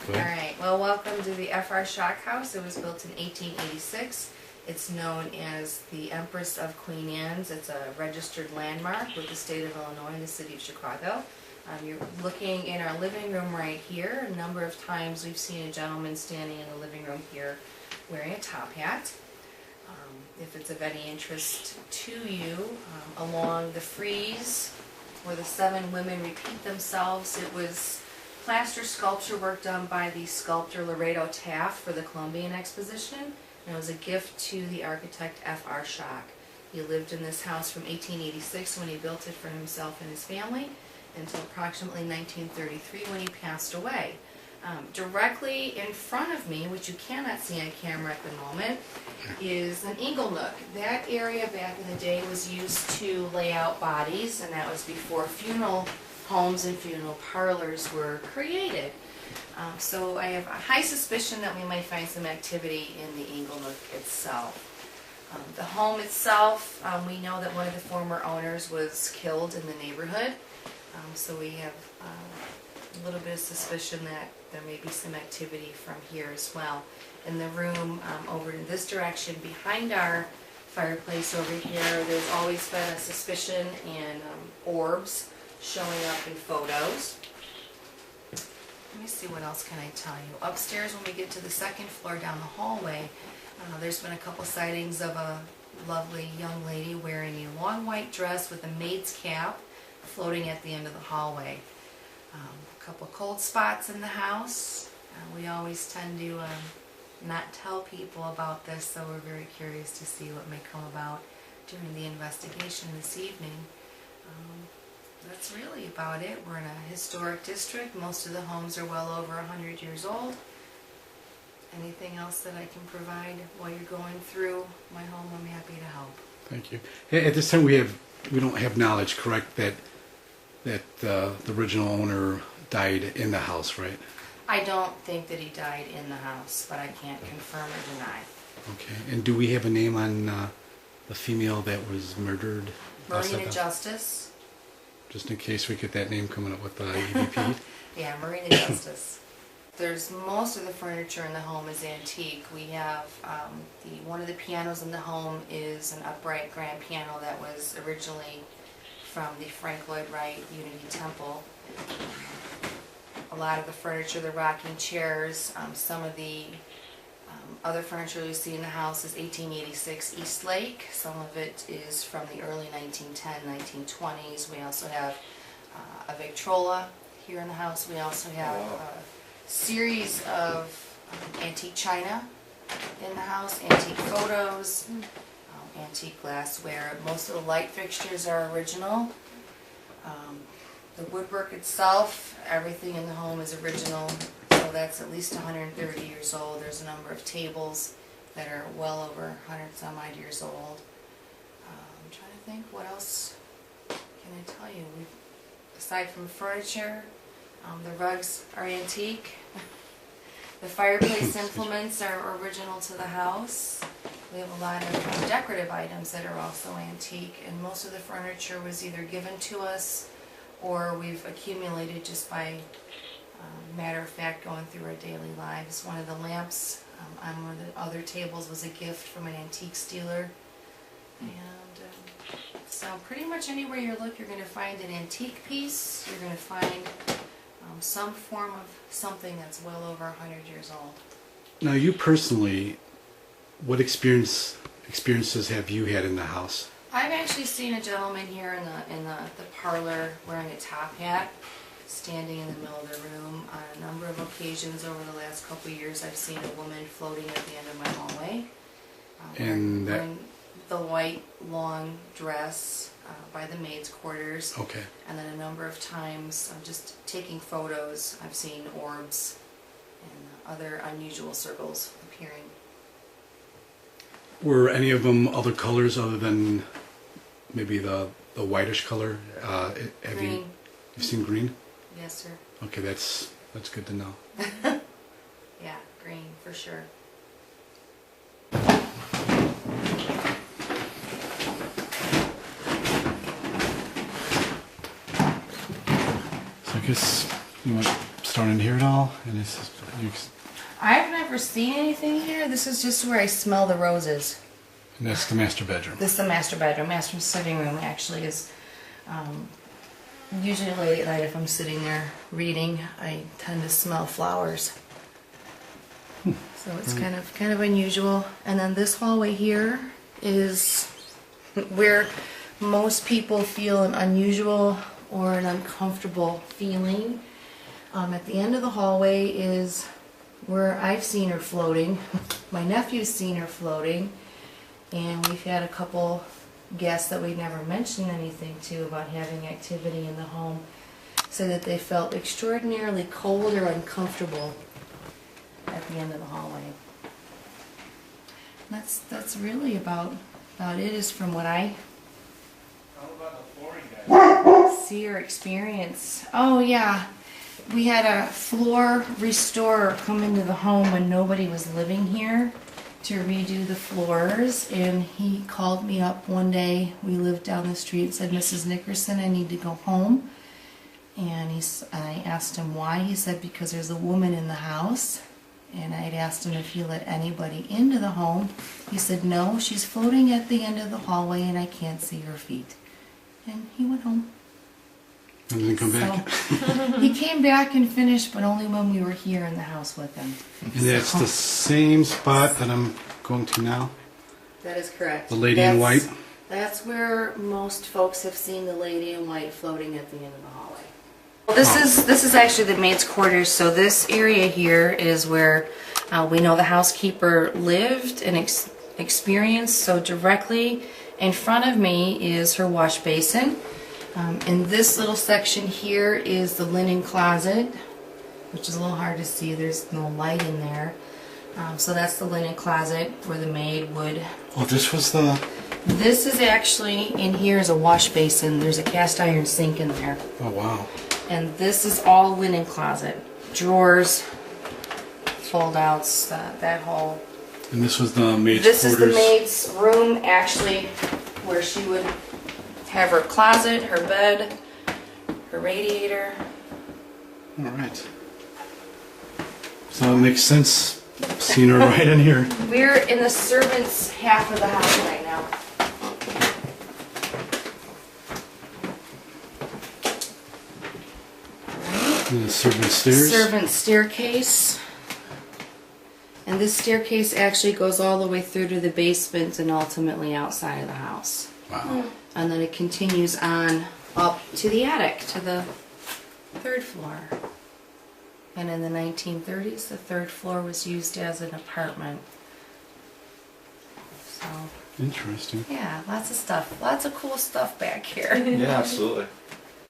Go All ahead. right, well, welcome to the FR Schock House. It was built in 1886. It's known as the Empress of Queen Anne's. It's a registered landmark with the state of Illinois and the city of Chicago. You're looking in our living room right here. A number of times we've seen a gentleman standing in the living room here wearing a top hat. If it's of any interest to you, along the frieze where the 7 women repeat themselves, it was plaster sculpture work done by the sculptor Laredo Taft for the Columbian Exposition, and it was a gift to the architect F.R. Schock. He lived in this house from 1886 when he built it for himself and his family until approximately 1933 when he passed away. Directly in front of me, which you cannot see on camera at the moment, is an ingle nook. That area back in the day was used to lay out bodies, and that was before funeral homes and funeral parlors were created. So I have a high suspicion that we might find some activity in the ingle nook itself. The home itself, we know that one of the former owners was killed in the neighborhood, so we have a little bit of suspicion that there may be some activity from here as well. In the room over in this direction behind our fireplace over here, there's always been a suspicion and orbs showing up in photos. Let me see, what else can I tell you? Upstairs, when we get to the second floor down the hallway, there's been a couple sightings of a lovely young lady wearing a long white dress with a maid's cap floating at the end of the hallway. A couple cold spots in the house. We always tend to not tell people about this, so we're very curious to see what may come about during the investigation this evening. That's really about it. We're in a historic district. Most of the homes are well over 100 years old. Anything else that I can provide while you're going through my home, I'm happy to help. Thank you. At this time, we don't have knowledge, correct, that the original owner died in the house, right? I don't think that he died in the house, but I can't confirm or deny. Okay. And do we have a name on the female that was murdered? Marina Justice. Just in case we get that name coming up with the EVP. Yeah, Marina Justice. There's most of the furniture in the home is antique. We have one of the pianos in the home is an upright grand piano that was originally from the Frank Lloyd Wright Unity Temple. A lot of the furniture, the rocking chairs, some of the other furniture we see in the house is 1886 Eastlake. Some of it is from the early 1920s. We also have a Victrola here in the house. We also have a series of antique china in the house, antique photos, antique glassware. Most of the light fixtures are original. The woodwork itself, everything in the home is original. So that's at least 130 years old. There's a number of tables that are well over 100 some odd years old. I'm trying to think, what else can I tell you? Aside from furniture, the rugs are antique. The fireplace implements are original to the house. We have a lot of decorative items that are also antique, and most of the furniture was either given to us or we've accumulated just by matter of fact going through our daily lives. One of the lamps on one of the other tables was a gift from an antique dealer. And so pretty much anywhere you look, you're going to find an antique piece. You're going to find some form of something that's well over 100 years old. Now, you personally, what experiences have you had in the house? I've actually seen a gentleman here in the parlor wearing a top hat, standing in the middle of the room. On a number of occasions over the last couple of years, I've seen a woman floating at the end of my hallway. And wearing the white long dress by the maid's quarters. Okay. And then a number of times, just taking photos, I've seen orbs and other unusual circles appearing. Were any of them other colors other than maybe the whitish color? Have Green. You've seen green? Yes, sir. Okay, that's good to know. Yeah, green for sure. So I guess you want to starting to hear it all, and I've never seen anything here. This is just where I smell the roses. and that's the master bedroom. This is the master bedroom. Master sitting room actually is usually late at night if I'm sitting there reading, I tend to smell flowers. So it's kind of unusual. And then this hallway here is where most people feel an unusual or an uncomfortable feeling. At the end of the hallway is where I've seen her floating. My nephew's seen her floating. And we've had a couple guests that we never mentioned anything to about having activity in the home, so that they felt extraordinarily cold or uncomfortable at the end of the hallway. That's really about it, is from what I see or experience. Oh yeah, we had a floor restorer come into the home when nobody was living here to redo the floors, and he called me up one day. We lived down the street and said, "Mrs. Nickerson, I need to go home." And I asked him why. He said, "Because there's a woman in the house." And I'd asked him if he let anybody into the home. He said, "No, she's floating at the end of the hallway and I can't see her feet." And he went home. And then come back. So, he came back and finished, but only when we were here in the house with him. And that's the same spot that I'm going to now? That is correct. The lady in white? That's where most folks have seen the lady in white floating at the end of the hallway. Well, this is actually the maid's quarters. So this area here is where we know the housekeeper lived and experienced. So directly in front of me is her wash basin. In this little section here is the linen closet, which is a little hard to see. There's no light in there. So that's the linen closet where the maid would... Oh, this was the... This is actually, in here is a wash basin. There's a cast iron sink in there. Oh, wow. And this is all linen closet. Drawers, fold outs, that whole... And this was the maid's This quarters? is the maid's room, actually, where she would have her closet, her bed, her radiator. All right. So it makes sense seeing her right in here. We're in the servants' half of the house right now. And the servant stairs? Servant staircase. And this staircase actually goes all the way through to the basement and ultimately outside of the house. Wow. And then it continues on up to the attic, to the third floor. And in the 1930s, the third floor was used as an apartment. So, Interesting. yeah, lots of stuff. Lots of cool stuff back here. Yeah, absolutely.